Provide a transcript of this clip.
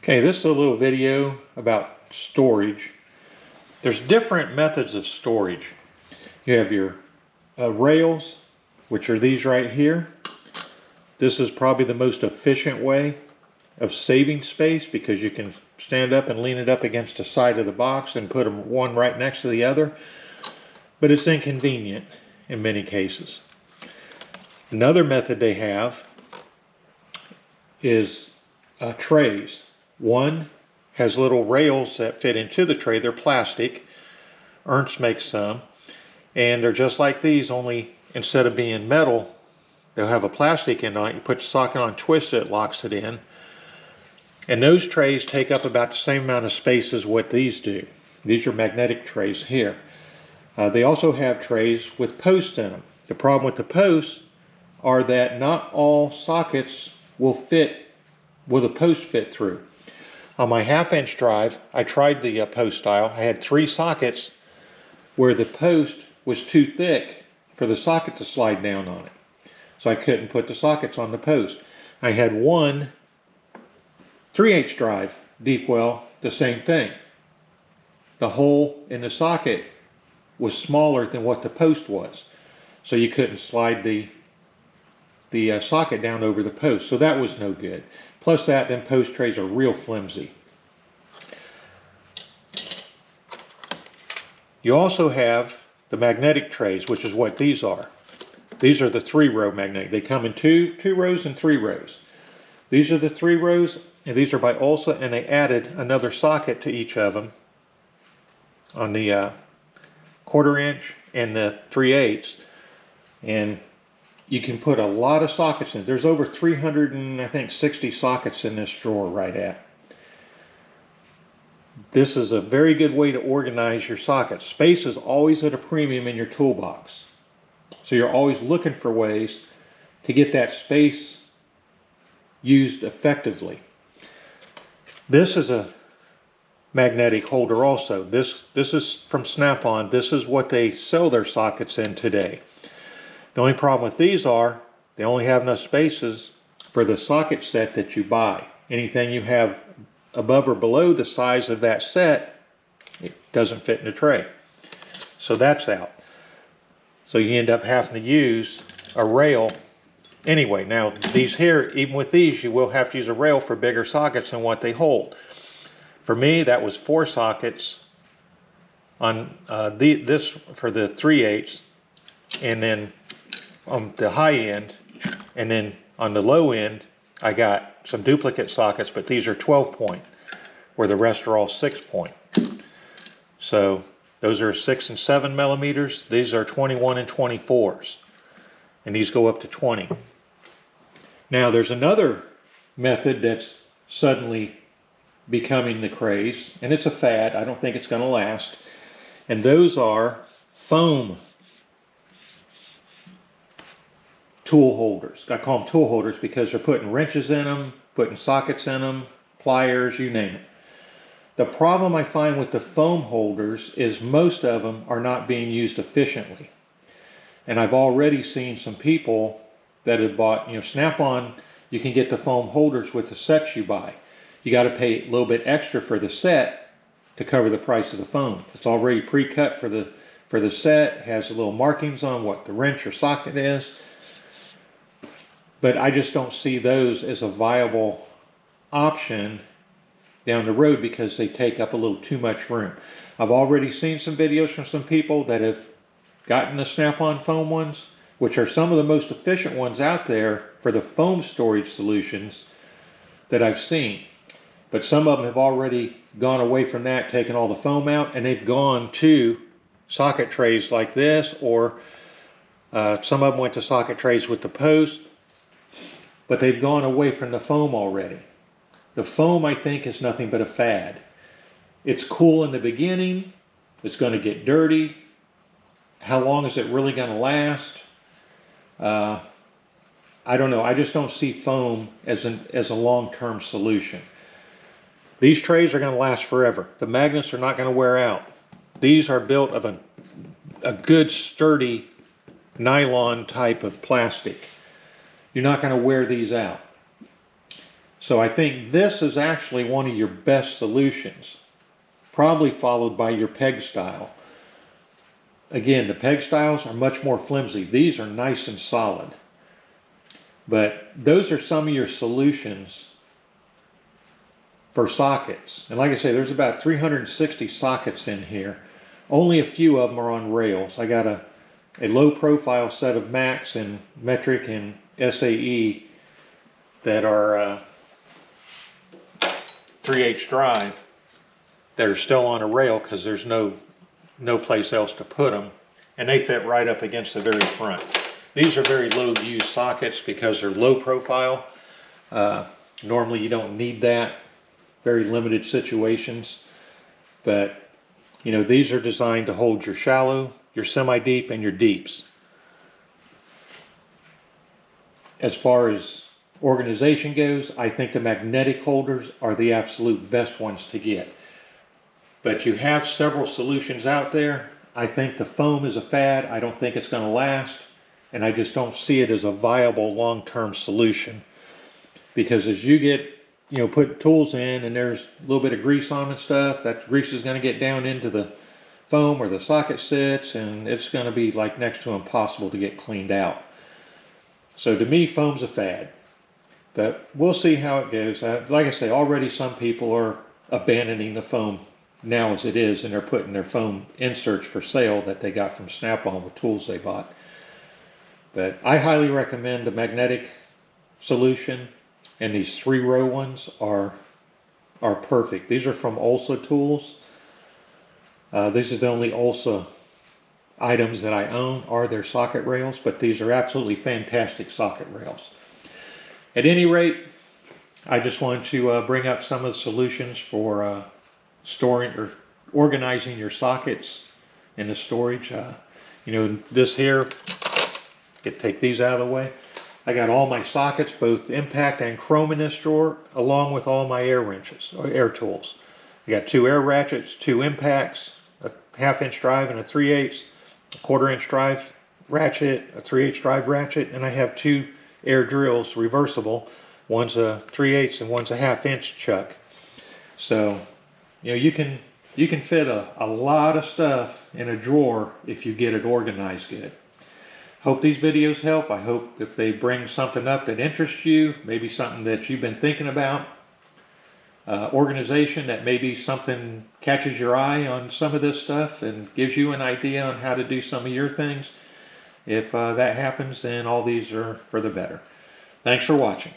Okay, this is a little video about storage. There's different methods of storage. You have your rails, which are these right here. This is probably the most efficient way of saving space because you can stand up and lean it up against the side of the box and put them one right next to the other. But it's inconvenient in many cases. Another method they have is trays. One has little rails that fit into the tray. They're plastic. Ernst makes some. And they're just like these, only instead of being metal, they'll have a plastic end on it. You put the socket on, twist it, locks it in. And those trays take up about the same amount of space as what these do. These are magnetic trays here. They also have trays with posts in them. The problem with the posts are that not all sockets will a post fit through. On my 1/2-inch drive, I tried the post style. I had 3 sockets where the post was too thick for the socket to slide down on it. So I couldn't put the sockets on the post. I had one 3/8 drive, deep well, the same thing. The hole in the socket was smaller than what the post was. So you couldn't slide the socket down over the post. So that was no good. Plus that, then post trays are real flimsy. You also have the magnetic trays, which is what these are. These are the 3-row magnetic. They come in two rows and 3 rows. These are the 3 rows, and these are by Ulsa, and they added another socket to each of them on the 1/4 inch and the 3/8. And you can put a lot of sockets in. There's over 360 sockets in this drawer right at. This is a very good way to organize your sockets. Space is always at a premium in your toolbox. So you're always looking for ways to get that space used effectively. This is a magnetic holder also. This is from Snap-on. This is what they sell their sockets in today. The only problem with these are they only have enough spaces for the socket set that you buy. Anything you have above or below the size of that set, it doesn't fit in the tray. So that's out. So you end up having to use a rail anyway. Now these here, even with these, you will have to use a rail for bigger sockets than what they hold. For me, that was 4 sockets on this for the 3/8, and then on the high end, and then on the low end, I got some duplicate sockets, but these are 12-point, where the rest are all 6-point. So those are 6 and 7 millimeters. These are 21 and 24s, and these go up to 20. Now there's another method that's suddenly becoming the craze, and it's a fad. I don't think it's going to last. And those are foam tool holders. I call them tool holders because they're putting wrenches in them, putting sockets in them, pliers, you name it. The problem I find with the foam holders is most of them are not being used efficiently. And I've already seen some people that have bought, Snap-on, you can get the foam holders with the sets you buy. You got to pay a little bit extra for the set to cover the price of the foam. It's already pre-cut for the set. It has little markings on what the wrench or socket is. But I just don't see those as a viable option down the road because they take up a little too much room. I've already seen some videos from some people that have gotten the Snap-on foam ones, which are some of the most efficient ones out there for the foam storage solutions that I've seen. But some of them have already gone away from that, taken all the foam out, and they've gone to socket trays like this, or some of them went to socket trays with the post, but they've gone away from the foam already. The foam, I think, is nothing but a fad. It's cool in the beginning. It's going to get dirty. How long is it really going to last? I don't know. I just don't see foam as a long-term solution. These trays are going to last forever. The magnets are not going to wear out. These are built of a good sturdy nylon type of plastic. You're not going to wear these out. So I think this is actually one of your best solutions, probably followed by your peg style. Again, the peg styles are much more flimsy. These are nice and solid. But those are some of your solutions for sockets. And like I say, there's about 360 sockets in here. Only a few of them are on rails. I got a low profile set of Max and Metric and SAE that are 3/8 drive that are still on a rail because there's no place else to put them, and they fit right up against the very front. These are very low used sockets because they're low profile. Normally you don't need that, very limited situations, but you know, these are designed to hold your shallow, your semi-deep, and your deeps. As far as organization goes, I think the magnetic holders are the absolute best ones to get. But you have several solutions out there. I think the foam is a fad. I don't think it's going to last. And I just don't see it as a viable long-term solution. Because as you get, you know, put tools in and there's a little bit of grease on and stuff, that grease is going to get down into the foam where the socket sits, and it's going to be like next to impossible to get cleaned out. So to me, foam's a fad. But we'll see how it goes. Like I say, already some people are abandoning the foam now as it is, and they're putting their foam inserts for sale that they got from Snap-on with tools they bought. But I highly recommend the magnetic solution, and these 3-row ones are perfect. These are from Ulsa Tools. These are the only Ulsa items that I own are their socket rails, but these are absolutely fantastic socket rails. At any rate, I just wanted to bring up some of the solutions for storing or organizing your sockets in the storage. You know, this here, take these out of the way. I got all my sockets, both impact and chrome, in this drawer, along with all my air wrenches, or air tools. I got 2 air ratchets, 2 impacts, a 1/2 inch drive and a 3/8, a 1/4 inch drive ratchet, a 3/8 drive ratchet, and I have 2 air drills, reversible. One's a 3/8 and one's a 1/2 inch chuck. So, you know, you can fit a lot of stuff in a drawer if you get it organized good. Hope these videos help. I hope if they bring something up that interests you, maybe something that you've been thinking about, organization, that maybe something catches your eye on some of this stuff and gives you an idea on how to do some of your things. If that happens, then all these are for the better. Thanks for watching.